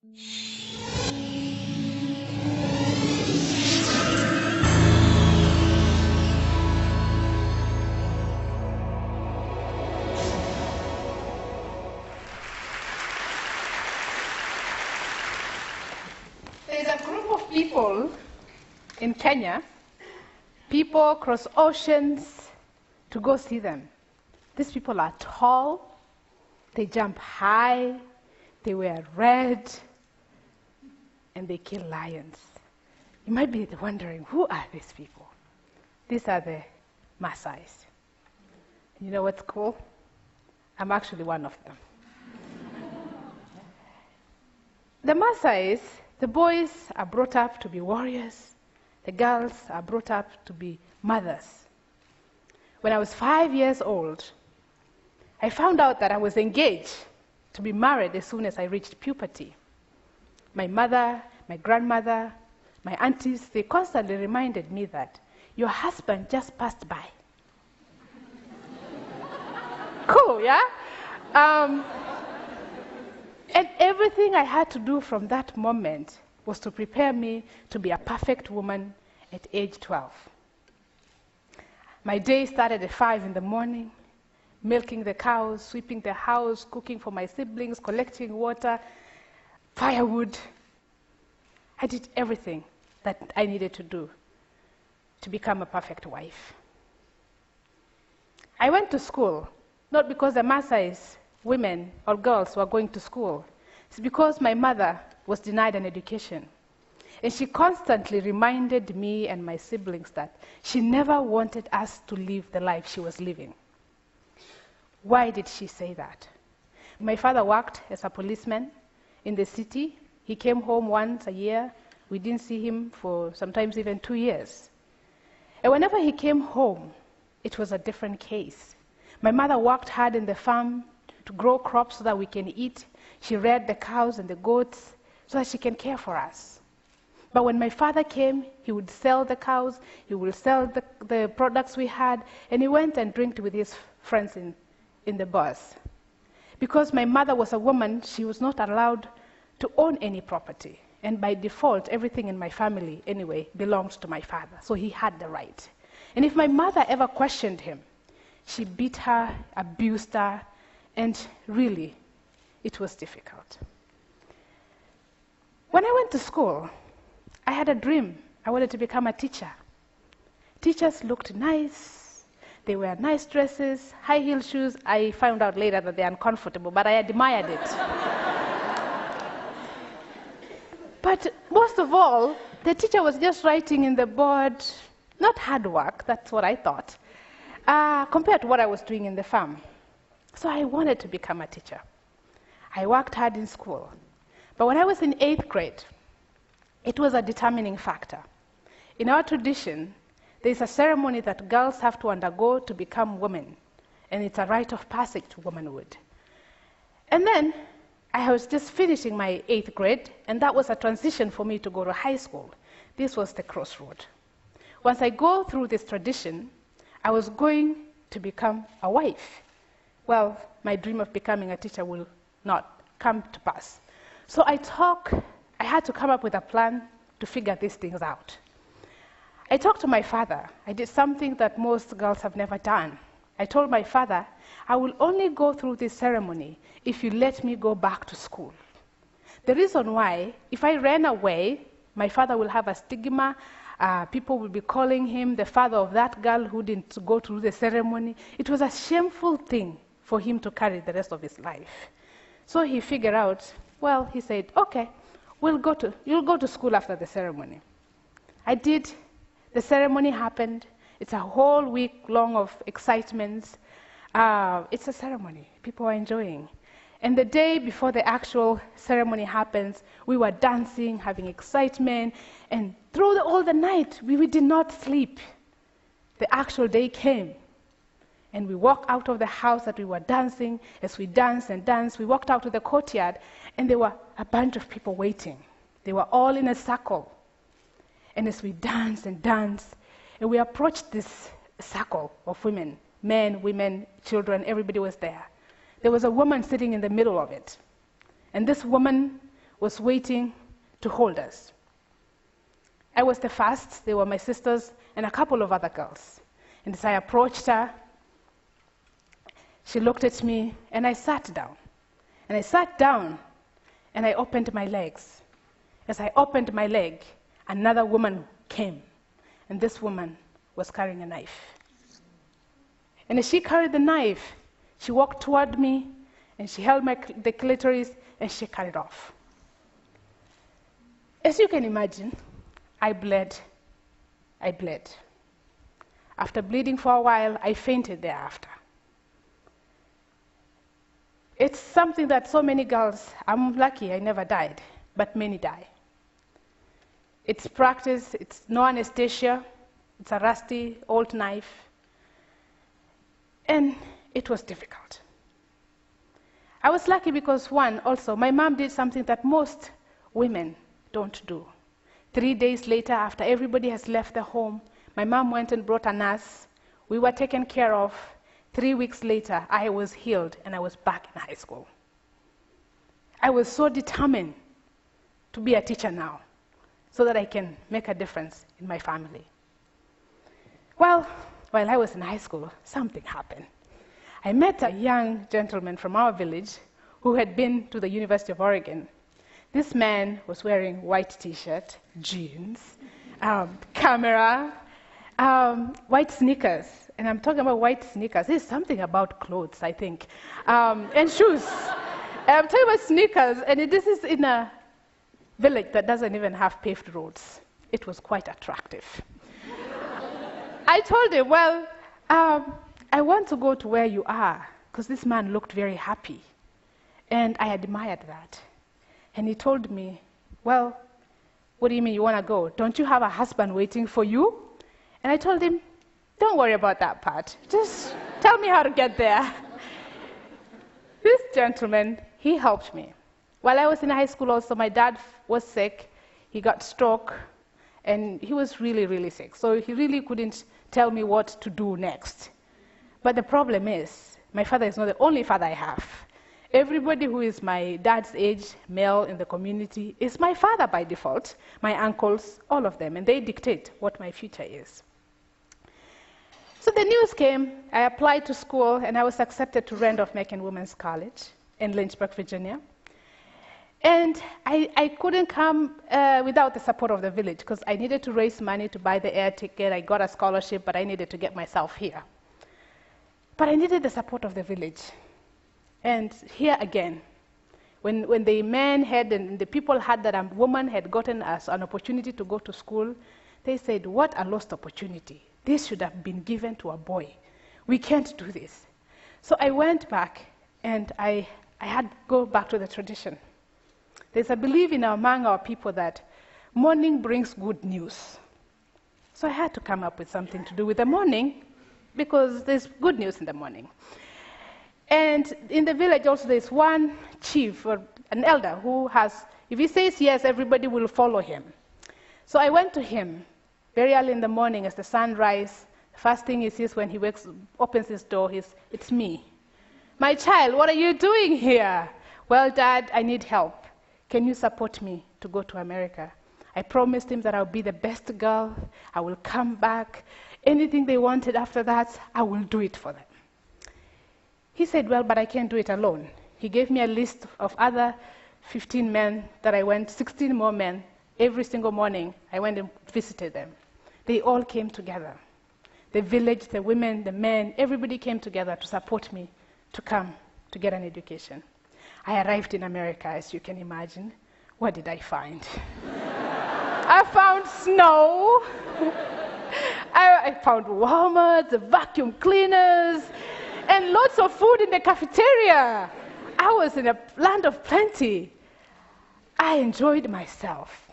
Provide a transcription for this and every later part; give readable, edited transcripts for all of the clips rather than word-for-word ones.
There's a group of people in Kenya. People cross oceans to go see them. These people are tall, they jump high, they wear red, and they kill lions. You might be wondering, who are these people? These are the Maasais. You know what's cool? I'm actually one of them. The Maasais, the boys are brought up to be warriors. The girls are brought up to be mothers. When I was 5 years old, I found out that I was engaged to be married as soon as I reached puberty. My mother, my grandmother, my aunties, they constantly reminded me that your husband just passed by. Cool, yeah? And everything I had to do from that moment was to prepare me to be a perfect woman at age 12. My day started at 5 in the morning, milking the cows, sweeping the house, cooking for my siblings, collecting water, firewood. I did everything that I needed to do to become a perfect wife. I went to school, not because the Maasais, women or girls, were going to school. It's because my mother was denied an education. And she constantly reminded me and my siblings that she never wanted us to live the life she was living. Why did she say that? My father worked as a policeman in the city. He came home once a year. We didn't see him for sometimes even 2 years. And whenever he came home, it was a different case. My mother worked hard in the farm to grow crops so that we can eat. She reared the cows and the goats so that she can care for us. But when my father came, he would sell the cows, he would sell the products we had, and he went and drank with his friends in the bars. Because my mother was a woman, she was not allowed to own any property. And by default, everything in my family, anyway, belonged to my father. So he had the right. And if my mother ever questioned him, she beat her, abused her, and really, it was difficult. When I went to school, I had a dream. I wanted to become a teacher. Teachers looked nice. They wear nice dresses, high-heel shoes. I found out later that they're uncomfortable, but I admired it. But most of all, the teacher was just writing in the board, not hard work, that's what I thought, compared to what I was doing in the farm. So I wanted to become a teacher. I worked hard in school. But when I was in 8th grade, it was a determining factor. In our tradition, there's a ceremony that girls have to undergo to become women, and it's a rite of passage to womanhood. And then I was just finishing my 8th grade, and that was a transition for me to go to high school. This was the crossroad. Once I go through this tradition, I was going to become a wife. Well, my dream of becoming a teacher will not come to pass. So I had to come up with a plan to figure these things out. I talked to my father. I did something that most girls have never done. I told my father, I will only go through this ceremony if you let me go back to school. The reason why, if I ran away, my father will have a stigma. People will be calling him the father of that girl who didn't go through the ceremony. It was a shameful thing for him to carry the rest of his life. So he figured out, well, he said, okay, you'll go to school after the ceremony. I did. The ceremony happened. It's a whole week long of excitement. It's a ceremony. People are enjoying. And the day before the actual ceremony happens, we were dancing, having excitement, and through all the night, we did not sleep. The actual day came, and we walked out of the house that we were dancing. As we danced and danced, we walked out to the courtyard, and there were a bunch of people waiting. They were all in a circle. And as we danced and danced, and we approached this circle of women, men, women, children, everybody was there. There was a woman sitting in the middle of it. And this woman was waiting to hold us. I was the first. They were my sisters and a couple of other girls. And as I approached her, she looked at me, and I sat down. And I sat down, and I opened my legs. As I opened my leg, another woman came, and this woman was carrying a knife. And as she carried the knife, she walked toward me, and she held the clitoris, and she cut it off. As you can imagine, I bled. After bleeding for a while, I fainted thereafter. It's something that so many girls, I'm lucky I never died, but many die. It's practice, it's no anesthesia, it's a rusty old knife, and it was difficult. I was lucky because, one, also, my mom did something that most women don't do. 3 days later, after everybody has left the home, my mom went and brought a nurse. We were taken care of. 3 weeks later, I was healed, and I was back in high school. I was so determined to be a teacher now, so that I can make a difference in my family. Well, while I was in high school, something happened. I met a young gentleman from our village who had been to the University of Oregon. This man was wearing white t-shirt, jeans, camera, white sneakers. And I'm talking about white sneakers. There's something about clothes, I think, and shoes. And I'm talking about sneakers, and this is in a village that doesn't even have paved roads. It was quite attractive. I told him, well, I want to go to where you are, because this man looked very happy. And I admired that. And he told me, well, what do you mean you want to go? Don't you have a husband waiting for you? And I told him, don't worry about that part. Just tell me how to get there. This gentleman, he helped me. While I was in high school also, my dad was sick. He got stroke, and he was really, really sick. So he really couldn't tell me what to do next. But the problem is, my father is not the only father I have. Everybody who is my dad's age, male in the community, is my father by default. My uncles, all of them, and they dictate what my future is. So the news came, I applied to school, and I was accepted to Randolph-Macon Women's College in Lynchburg, Virginia. And I couldn't come without the support of the village, because I needed to raise money to buy the air ticket. I got a scholarship, but I needed to get myself here. But I needed the support of the village. And here again, when the men had and the people had that a woman had gotten us an opportunity to go to school, they said, what a lost opportunity. This should have been given to a boy. We can't do this. So I went back, and I had to go back to the tradition. There's a belief among our people that morning brings good news. So I had to come up with something to do with the morning, because there's good news in the morning. And in the village also there's one chief or an elder who has, if he says yes, everybody will follow him. So I went to him very early in the morning as the sun rises. The first thing he sees when he opens his door is, it's me. My child, what are you doing here? Well, Dad, I need help. Can you support me to go to America? I promised him that I'll be the best girl. I will come back. Anything they wanted after that, I will do it for them. He said, well, but I can't do it alone. He gave me a list of other 15 men that I went, 16 more men. Every single morning, I went and visited them. They all came together. The village, the women, the men, everybody came together to support me to come to get an education. I arrived in America, as you can imagine. What did I find? I found snow. I found Walmart, the vacuum cleaners, and lots of food in the cafeteria. I was in a land of plenty. I enjoyed myself.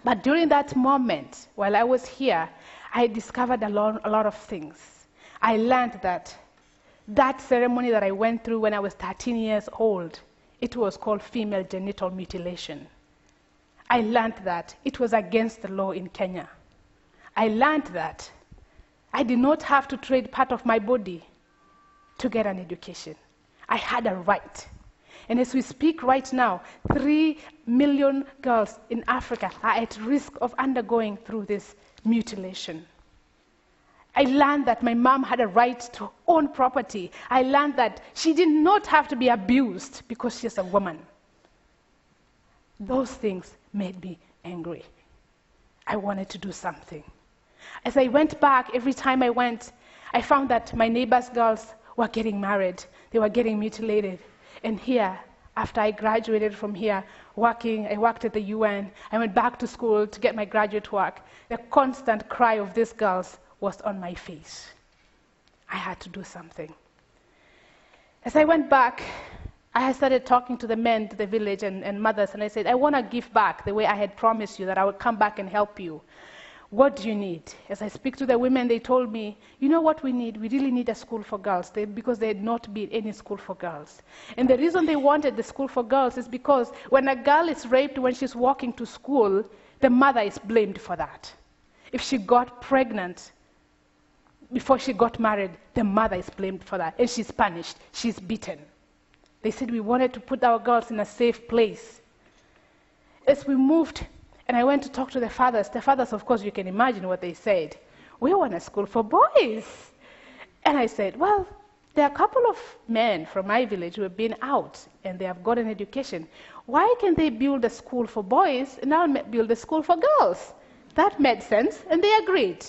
But during that moment, while I was here, I discovered a lot of things. I learned that ceremony that I went through when I was 13 years old, it was called female genital mutilation. I learned that it was against the law in Kenya. I learned that I did not have to trade part of my body to get an education. I had a right. And as we speak right now, 3 million girls in Africa are at risk of undergoing through this mutilation. I learned that my mom had a right to own property. I learned that she did not have to be abused because she's a woman. Those things made me angry. I wanted to do something. As I went back, every time I went, I found that my neighbors' girls were getting married. They were getting mutilated. And here, after I graduated from here, I worked at the UN. I went back to school to get my graduate work. The constant cry of these girls was on my face. I had to do something. As I went back, I started talking to the men, to the village and mothers, and I said, I want to give back the way I had promised you that I would come back and help you. What do you need? As I speak to the women, they told me, you know what we need? We really need a school for girls, because there had not been any school for girls. And the reason they wanted the school for girls is because when a girl is raped when she's walking to school, the mother is blamed for that. If she got pregnant before she got married, the mother is blamed for that, and she's punished, she's beaten. They said we wanted to put our girls in a safe place. As we moved, and I went to talk to the fathers, of course, you can imagine what they said. We want a school for boys. And I said, well, there are a couple of men from my village who have been out, and they have got an education. Why can't they build a school for boys, and I'll build a school for girls? That made sense, and they agreed.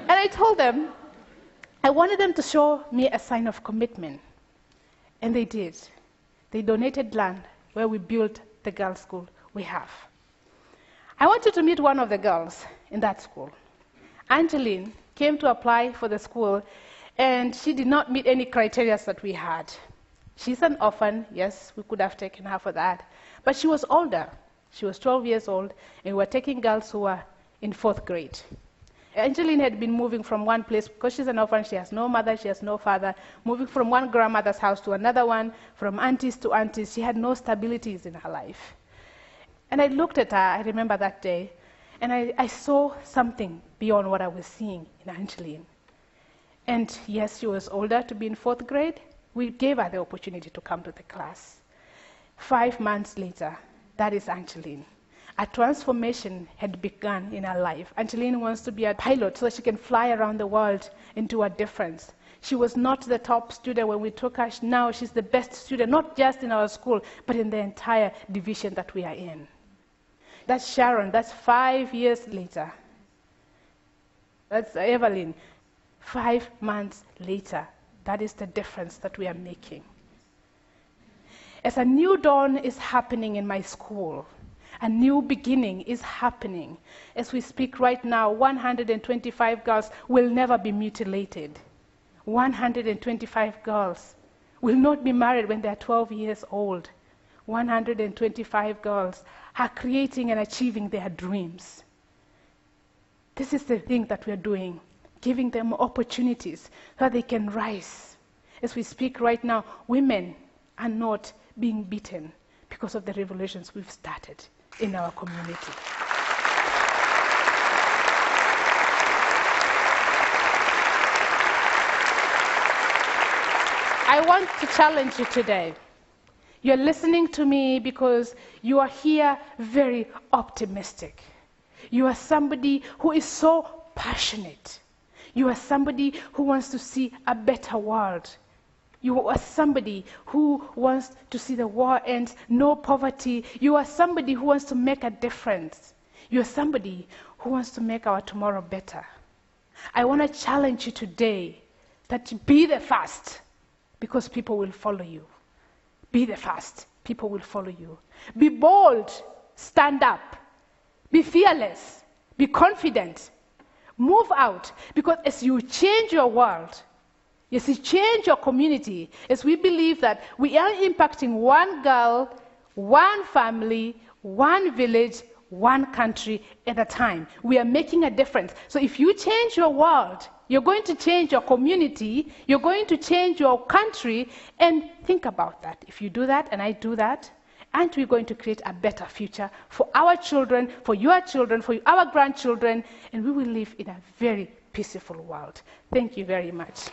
And I told them, I wanted them to show me a sign of commitment. And they did. They donated land where we built the girls' school we have. I want you to meet one of the girls in that school. Angeline came to apply for the school, and she did not meet any criteria that we had. She's an orphan. Yes, we could have taken her for that. But she was older. She was 12 years old, and we were taking girls who were in 4th grade. Angeline had been moving from one place, because she's an orphan, she has no mother, she has no father, moving from one grandmother's house to another one, from aunties to aunties. She had no stabilities in her life. And I looked at her, I remember that day, and I saw something beyond what I was seeing in Angeline. And yes, she was older to be in 4th grade. We gave her the opportunity to come to the class. 5 months later, that is Angeline. A transformation had begun in her life. Angeline wants to be a pilot so that she can fly around the world and do a difference. She was not the top student when we took her. Now she's the best student, not just in our school, but in the entire division that we are in. That's Sharon. That's 5 years later. That's Evelyn. 5 months later. That is the difference that we are making. As a new dawn is happening in my school, a new beginning is happening. As we speak right now, 125 girls will never be mutilated. 125 girls will not be married when they are 12 years old. 125 girls are creating and achieving their dreams. This is the thing that we are doing, giving them opportunities so that they can rise. As we speak right now, women are not being beaten because of the revolutions we've started in our community. I want to challenge you today. You're listening to me because you are here very optimistic. You are somebody who is so passionate. You are somebody who wants to see a better world. You are somebody who wants to see the war end, no poverty. You are somebody who wants to make a difference. You are somebody who wants to make our tomorrow better. I want to challenge you today that be the first, because people will follow you. Be the first, people will follow you. Be bold, stand up. Be fearless, be confident. Move out, because as you change your world, as you change your community, as we believe that we are impacting one girl, one family, one village, one country at a time. We are making a difference. So if you change your world, you're going to change your community, you're going to change your country, and think about that. If you do that and I do that, aren't we going to create a better future for our children, for your children, for our grandchildren, and we will live in a very peaceful world. Thank you very much.